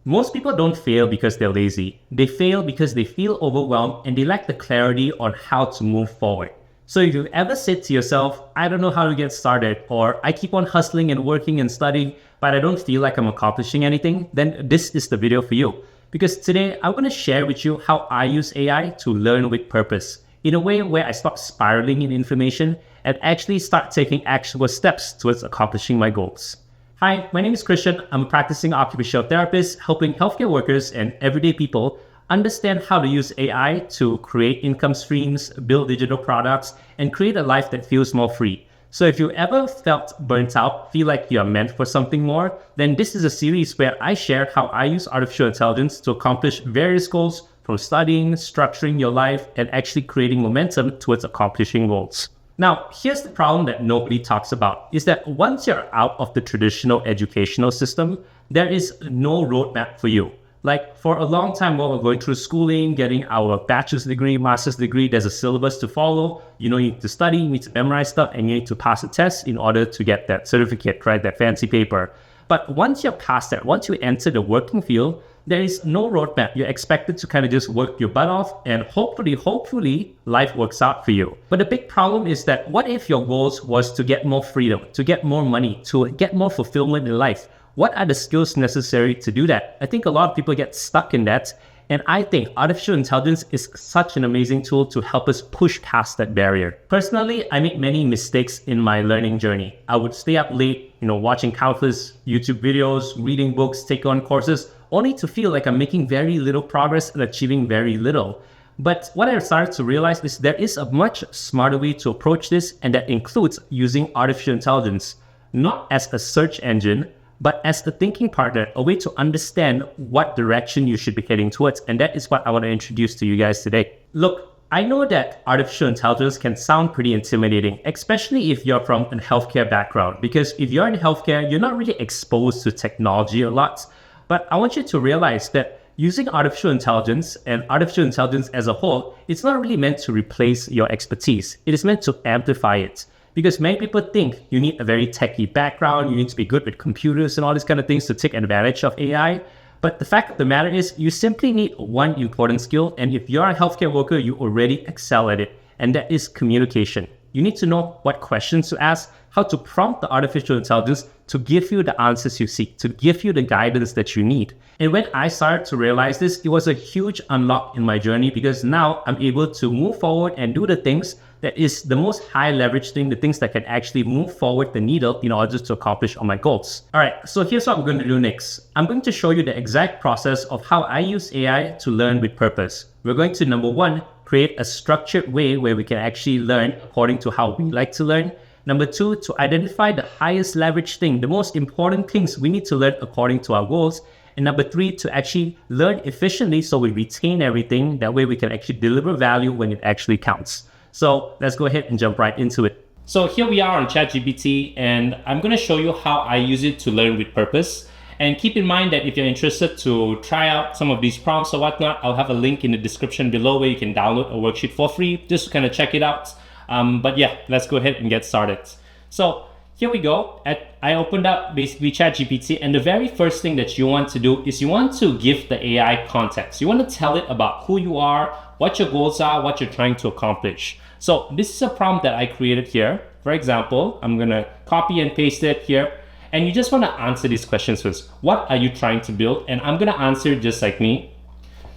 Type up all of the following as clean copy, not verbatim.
Most people don't fail because they're lazy. They fail because they feel overwhelmed and they lack the clarity on how to move forward. So if you've ever said to yourself, I don't know how to get started, or I keep on hustling and working and studying, but I don't feel like I'm accomplishing anything, then this is the video for you. Because today I'm going to share with you how I use AI to learn with purpose, in a way where I stop spiraling in information and actually start taking actionable steps towards accomplishing my goals. Hi, my name is Christian. I'm a practicing occupational therapist helping healthcare workers and everyday people understand how to use AI to create income streams, build digital products, and create a life that feels more free. So if you ever felt burnt out, feel like you're meant for something more, then this is a series where I share how I use artificial intelligence to accomplish various goals, from studying, structuring your life, and actually creating momentum towards accomplishing goals. Now, here's the problem that nobody talks about, is that once you're out of the traditional educational system, there is no roadmap for you. Like for a long time while we're going through schooling, getting our bachelor's degree, master's degree, there's a syllabus to follow. You need to study, you need to memorize stuff, and you need to pass a test in order to get that certificate, right? That fancy paper. But once you're past that, once you enter the working field, there is no roadmap. You're expected to kind of just work your butt off and hopefully life works out for you. But the big problem is that what if your goals was to get more freedom, to get more money, to get more fulfillment in life? What are the skills necessary to do that? I think a lot of people get stuck in that. And I think artificial intelligence is such an amazing tool to help us push past that barrier. Personally, I made many mistakes in my learning journey. I would stay up late, watching countless YouTube videos, reading books, taking on courses, only to feel like I'm making very little progress and achieving very little. But what I started to realize is there is a much smarter way to approach this, and that includes using artificial intelligence, not as a search engine, but as the thinking partner, a way to understand what direction you should be heading towards. And that is what I want to introduce to you guys today. Look, I know that artificial intelligence can sound pretty intimidating, especially if you're from a healthcare background, because if you're in healthcare, you're not really exposed to technology a lot. But I want you to realize that using artificial intelligence and artificial intelligence as a whole, it's not really meant to replace your expertise. It is meant to amplify it. Because many people think you need a very techie background, you need to be good with computers and all these kind of things to take advantage of AI. But the fact of the matter is you simply need one important skill. And if you're a healthcare worker, you already excel at it. And that is communication. You need to know what questions to ask, how to prompt the artificial intelligence to give you the answers you seek, to give you the guidance that you need. And when I started to realize this, it was a huge unlock in my journey, because now I'm able to move forward and do the things that is the most high leverage thing, the things that can actually move forward the needle in order to accomplish all my goals. All right, so here's what we're going to do next. I'm going to show you the exact process of how I use AI to learn with purpose. We're going to, number one, create a structured way where we can actually learn according to how we like to learn. Number two, to identify the highest leverage thing, the most important things we need to learn according to our goals. And number three, to actually learn efficiently so we retain everything. That way we can actually deliver value when it actually counts. So let's go ahead and jump right into it. So here we are on ChatGPT, and I'm going to show you how I use it to learn with purpose. And keep in mind that if you're interested to try out some of these prompts or whatnot, I'll have a link in the description below where you can download a worksheet for free just to kind of check it out. But yeah, let's go ahead and get started. So here we go. I opened up basically ChatGPT, and the very first thing that you want to do is you want to give the AI context. You want to tell it about who you are, what your goals are, what you're trying to accomplish. So this is a prompt that I created here. For example, I'm going to copy and paste it here. And you just want to answer these questions first. What are you trying to build? And I'm going to answer just like me.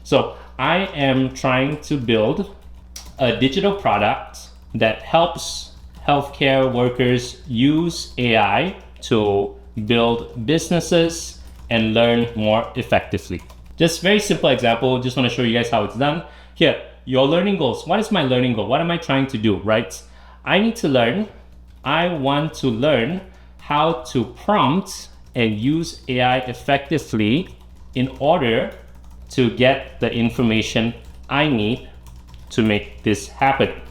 So I am trying to build a digital product that helps healthcare workers use AI to build businesses and learn more effectively. Just very simple example. Just want to show you guys how it's done. Here, your learning goals. What is my learning goal? What am I trying to do, right? I want to learn how to prompt and use AI effectively in order to get the information I need to make this happen.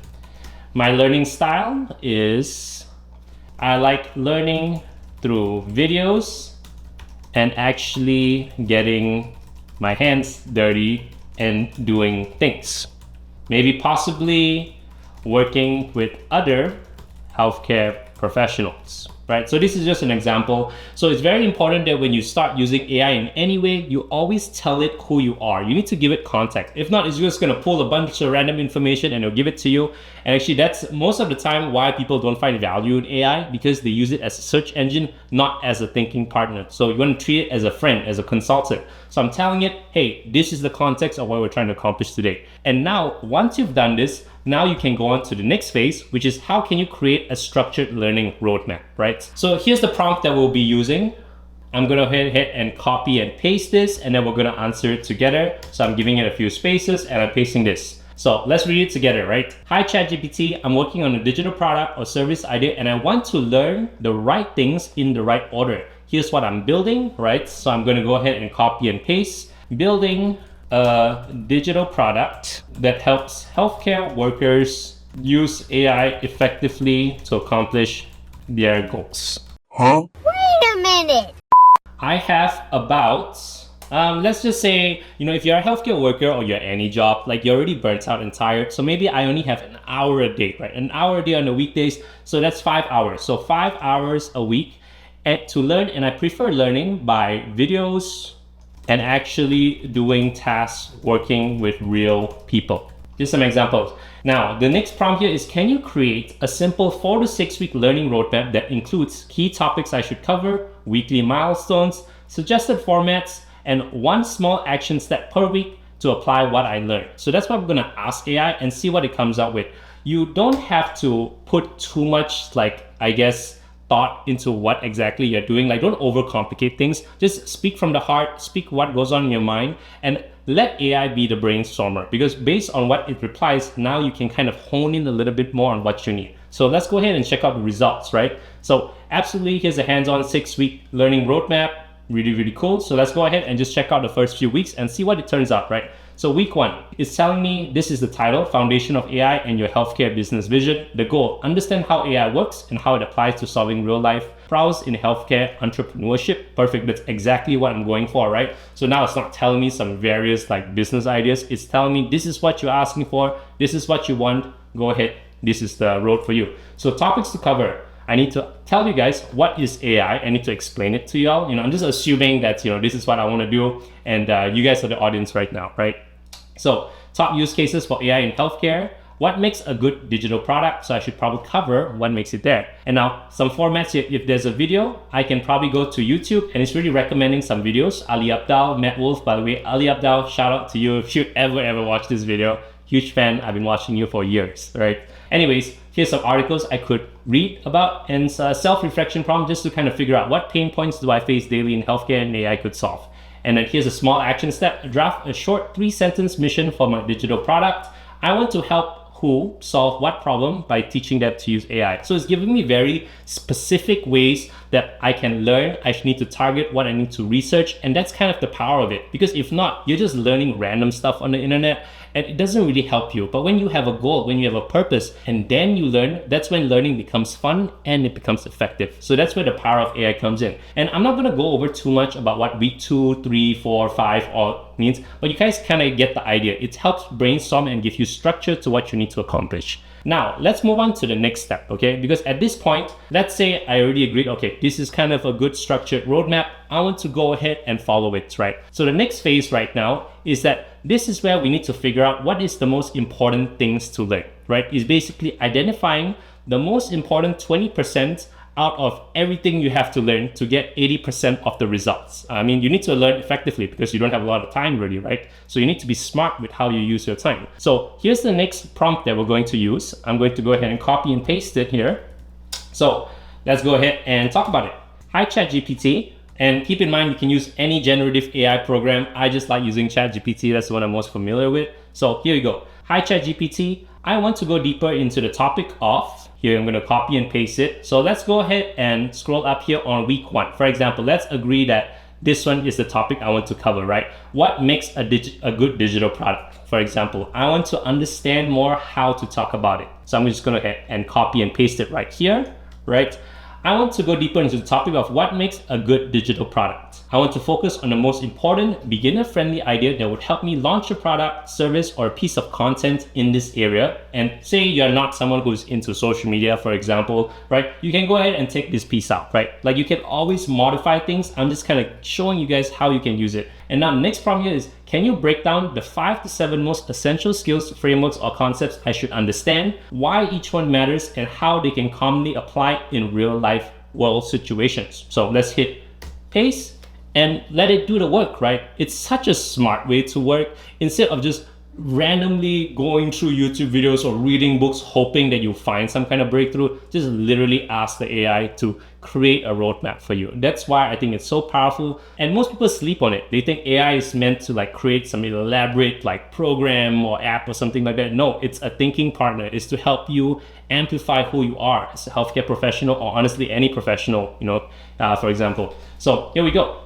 My learning style is I like learning through videos and actually getting my hands dirty and doing things. Maybe possibly working with other healthcare professionals. right? So this is just an example. So it's very important that when you start using AI in any way, you always tell it who you are. You need to give it context. If not, it's just going to pull a bunch of random information and it'll give it to you. And actually, that's most of the time why people don't find value in AI, because they use it as a search engine, not as a thinking partner. So you want to treat it as a friend, as a consultant. So I'm telling it, hey, this is the context of what we're trying to accomplish today. And now, once you've done this, now you can go on to the next phase, which is how can you create a structured learning roadmap, right? So here's the prompt that we'll be using. I'm gonna go ahead and copy and paste this, and then we're gonna answer it together. So I'm giving it a few spaces and I'm pasting this. So let's read it together, right? Hi ChatGPT, I'm working on a digital product or service idea and I want to learn the right things in the right order. Here's what I'm building, right? So I'm gonna go ahead and copy and paste. Building a digital product that helps healthcare workers use AI effectively to accomplish their goals. Wait a minute! I have about, let's just say, if you're a healthcare worker or you're any job, like you're already burnt out and tired. So maybe I only have an hour a day, right? An hour a day on the weekdays. So that's 5 hours. So 5 hours a week to learn. And I prefer learning by videos, and actually doing tasks working with real people. Just some examples. Now, the next prompt here is, can you create a simple 4 to 6 week learning roadmap that includes key topics I should cover, weekly milestones, suggested formats, and one small action step per week to apply what I learned. So that's what I'm gonna ask AI and see what it comes up with. You don't have to put too much, thought into what exactly you're doing. Like, don't overcomplicate things. Just speak from the heart, speak what goes on in your mind, and let AI be the brainstormer, because based on what it replies, now you can kind of hone in a little bit more on what you need. So let's go ahead and check out the results, right? So absolutely, here's a hands-on 6-week learning roadmap. Really, really cool. So let's go ahead and just check out the first few weeks and see what it turns out, right? So week 1 is telling me, this is the title, Foundation of AI and Your Healthcare Business Vision. The goal, understand how AI works and how it applies to solving real life problems in healthcare entrepreneurship. Perfect, that's exactly what I'm going for, right? So now it's not telling me some various business ideas. It's telling me, this is what you're asking for, this is what you want, go ahead, this is the road for you. So topics to cover. I need to tell you guys what is AI. I need to explain it to y'all. I'm just assuming that this is what I want to do, and you guys are the audience right now, right? So top use cases for AI in healthcare. What makes a good digital product? So I should probably cover what makes it there. And now some formats here. If there's a video, I can probably go to YouTube, and it's really recommending some videos. Ali Abdal, Matt Wolf, by the way. Ali Abdal, shout out to you if you ever watch this video. Huge fan. I've been watching you for years, right? Anyways, here's some articles I could read about, and self-reflection prompt just to kind of figure out what pain points do I face daily in healthcare and AI could solve. And then here's a small action step. Draft a short 3-sentence mission for my digital product. I want to help who solve what problem by teaching them to use AI. So it's giving me very specific ways that I can learn. I need to target what I need to research, and that's kind of the power of it. Because if not, you're just learning random stuff on the internet, and it doesn't really help you. But when you have a goal, when you have a purpose, and then you learn, that's when learning becomes fun and it becomes effective. So that's where the power of AI comes in. And I'm not gonna go over too much about what week 2, 3, 4, 5 all means, but you guys kind of get the idea. It helps brainstorm and give you structure to what you need to accomplish. Now, let's move on to the next step, okay? Because at this point, let's say I already agreed, okay, this is kind of a good structured roadmap. I want to go ahead and follow it, right? So the next phase right now is that this is where we need to figure out what is the most important things to learn, right? Is basically identifying the most important 20% out of everything you have to learn to get 80% of the results. I mean, you need to learn effectively because you don't have a lot of time really, right? So you need to be smart with how you use your time. So here's the next prompt that we're going to use. I'm going to go ahead and copy and paste it here. So let's go ahead and talk about it. Hi ChatGPT, and keep in mind you can use any generative AI program. I just like using ChatGPT. That's the one I'm most familiar with. So here you go. Hi ChatGPT, I want to go deeper into the topic of, here I'm going to copy and paste it. So let's go ahead and scroll up here on week 1. For example, let's agree that this one is the topic I want to cover, right? What makes a good digital product? For example, I want to understand more how to talk about it. So I'm just going to go ahead and copy and paste it right here, right? I want to go deeper into the topic of what makes a good digital product. I want to focus on the most important beginner-friendly idea that would help me launch a product, service, or a piece of content in this area. And say you're not someone who's into social media, for example, right? You can go ahead and take this piece out, right? Like you can always modify things. I'm just kind of showing you guys how you can use it. And now the next problem here is, can you break down the 5 to 7 most essential skills, frameworks, or concepts I should understand, why each one matters, and how they can commonly apply in real life world situations? So let's hit paste and let it do the work, right? It's such a smart way to work instead of just randomly going through YouTube videos or reading books hoping that you find some kind of breakthrough. Just literally ask the AI to create a roadmap for you. That's why I think it's so powerful, and most people sleep on it. They think AI is meant to like create some elaborate like program or app or something like that. No, it's a thinking partner. It's to help you amplify who you are as a healthcare professional, or honestly any professional, for example. So here we go.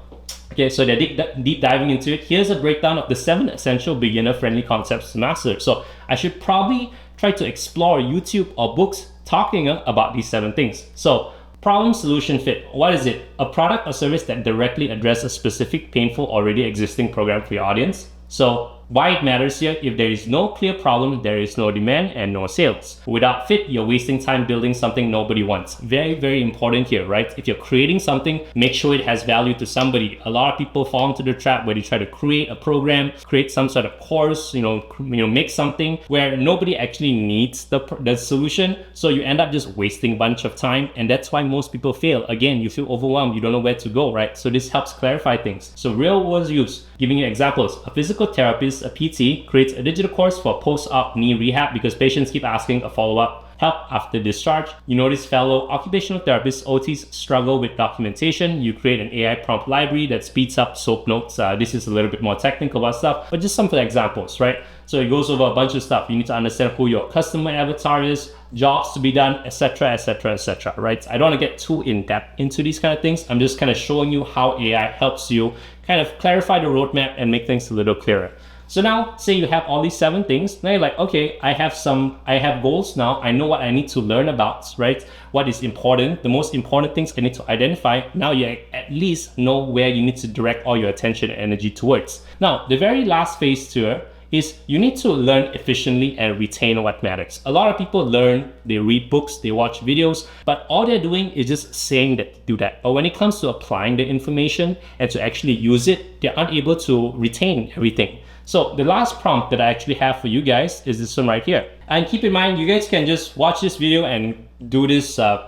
Okay, so they're deep diving into it. Here's a breakdown of the 7 essential beginner-friendly concepts to master. So I should probably try to explore YouTube or books talking about these 7 things. So problem, solution, fit. What is it? A product or service that directly addresses a specific, painful, already existing program for your audience. So why it matters here: if there is no clear problem, there is no demand and no sales. Without fit, you're wasting time building something nobody wants. Very, very important here, right? If you're creating something, make sure it has value to somebody. A lot of people fall into the trap where they try to create a program, create some sort of course, make something where nobody actually needs the solution. So you end up just wasting a bunch of time, and that's why most people fail. Again, you feel overwhelmed, you don't know where to go, right? So this helps clarify things. So real world use, giving you examples. A physical therapist, a PT, creates a digital course for post-op knee rehab because patients keep asking a follow-up help after discharge. You notice fellow occupational therapists, OTs, struggle with documentation. You create an AI prompt library that speeds up SOAP notes. This is a little bit more technical about stuff, but just some of the examples, right? So it goes over a bunch of stuff. You need to understand who your customer avatar is, jobs to be done, etc., etc., etc., right? I don't want to get too in-depth into these kind of things. I'm just kind of showing you how AI helps you kind of clarify the roadmap and make things a little clearer. So now, say you have all these 7 things. Now you're like, okay, I have goals now. I know what I need to learn about, right? What is important, the most important things I need to identify. Now you at least know where you need to direct all your attention and energy towards. Now, the very last phase here is you need to learn efficiently and retain what matters. A lot of people learn, they read books, they watch videos, but all they're doing is just saying that they do that. But when it comes to applying the information and to actually use it, they're unable to retain everything. So the last prompt that I actually have for you guys is this one right here. And keep in mind, you guys can just watch this video and do this, whole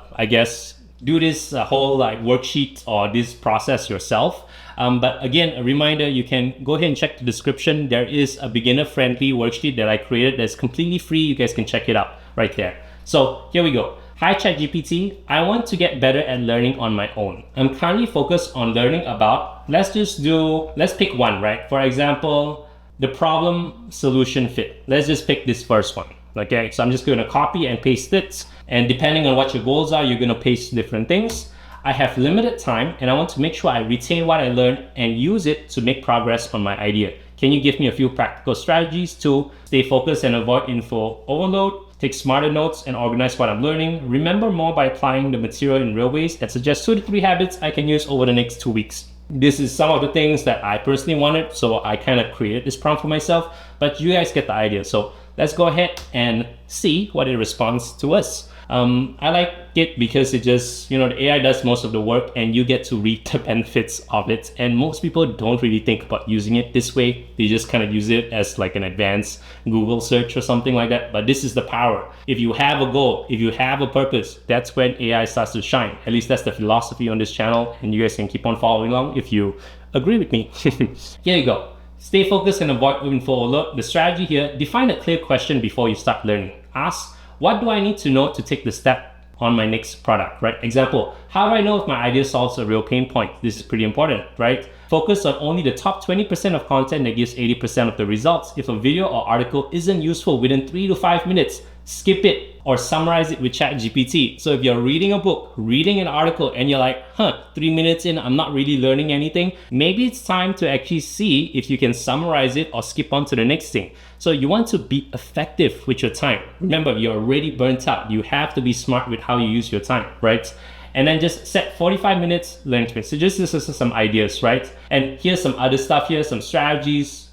like worksheet or this process yourself. But again, a reminder, you can go ahead and check the description. There is a beginner-friendly worksheet that I created that's completely free. You guys can check it out right there. So here we go. Hi ChatGPT, I want to get better at learning on my own. I'm currently focused on learning about, let's pick one, right? For example, the problem, solution, fit. Let's just pick this first one. Okay, so I'm just going to copy and paste it. And depending on what your goals are, you're going to paste different things. I have limited time and I want to make sure I retain what I learned and use it to make progress on my idea. Can you give me a few practical strategies to stay focused and avoid info overload, take smarter notes and organize what I'm learning, remember more by applying the material in real ways, and suggest 2 to 3 habits I can use over the next 2 weeks. This is some of the things that I personally wanted, so I kind of created this prompt for myself, but you guys get the idea. So let's go ahead and see what it responds to us. I like it because it just, the AI does most of the work and you get to reap the benefits of it. And most people don't really think about using it this way. They just kind of use it as like an advanced Google search or something like that. But this is the power. If you have a goal, if you have a purpose, that's when AI starts to shine. At least that's the philosophy on this channel. And you guys can keep on following along if you agree with me. Here you go. Stay focused and avoid info overload. The strategy here, define a clear question before you start learning. Ask, what do I need to know to take the step on my next product, right? Example, how do I know if my idea solves a real pain point? This is pretty important, right? Focus on only the top 20% of content that gives 80% of the results. If a video or article isn't useful within 3 to 5 minutes, skip it or summarize it with ChatGPT. So if you're reading a book, reading an article, and you're like, 3 minutes in, I'm not really learning anything, maybe it's time to actually see if you can summarize it or skip on to the next thing. So you want to be effective with your time. Remember, you're already burnt out. You have to be smart with how you use your time, right? and then just set 45 minutes learning to make. So just this is some ideas, right? And here's some other stuff here, some strategies,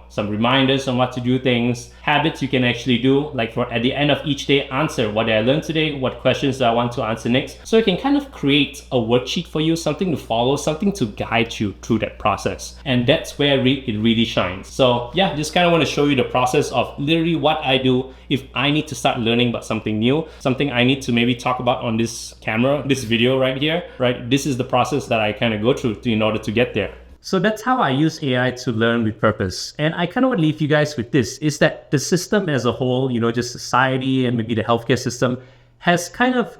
some reminders on what to do things, habits you can actually do, like for at the end of each day, answer what did I learn today, what questions do I want to answer next. So you can kind of create a worksheet for you, something to follow, something to guide you through that process. And that's where it really shines. So yeah, just kind of want to show you the process of literally what I do if I need to start learning about something new, something I need to maybe talk about on this camera, this video right here, right? This is the process that I kind of go through in order to get there. So that's how I use AI to learn with purpose. And I kind of want to leave you guys with this, is that the system as a whole, just society and maybe the healthcare system has kind of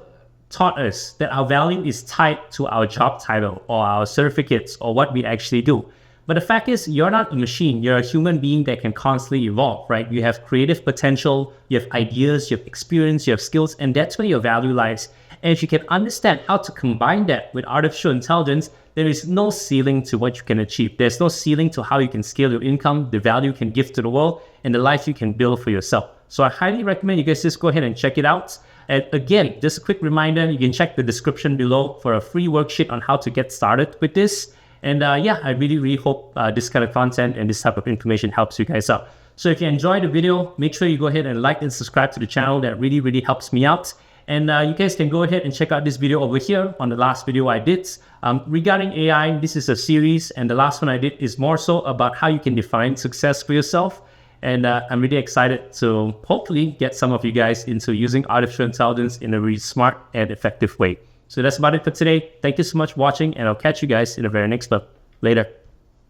taught us that our value is tied to our job title or our certificates or what we actually do. But the fact is, you're not a machine. You're a human being that can constantly evolve, right? You have creative potential, you have ideas, you have experience, you have skills, and that's where your value lies. And if you can understand how to combine that with artificial intelligence, there is no ceiling to what you can achieve. There's no ceiling to how you can scale your income, the value you can give to the world, and the life you can build for yourself. So I highly recommend you guys just go ahead and check it out. And again, just a quick reminder, you can check the description below for a free worksheet on how to get started with this. And I really hope this kind of content and this type of information helps you guys out. So if you enjoyed the video, make sure you go ahead and like and subscribe to the channel. That really helps me out. And you guys can go ahead and check out this video over here on the last video I did. Regarding AI, this is a series, and the last one I did is more so about how you can define success for yourself. And I'm really excited to hopefully get some of you guys into using artificial intelligence in a really smart and effective way. So that's about it for today. Thank you so much for watching, and I'll catch you guys in the very next clip. Later.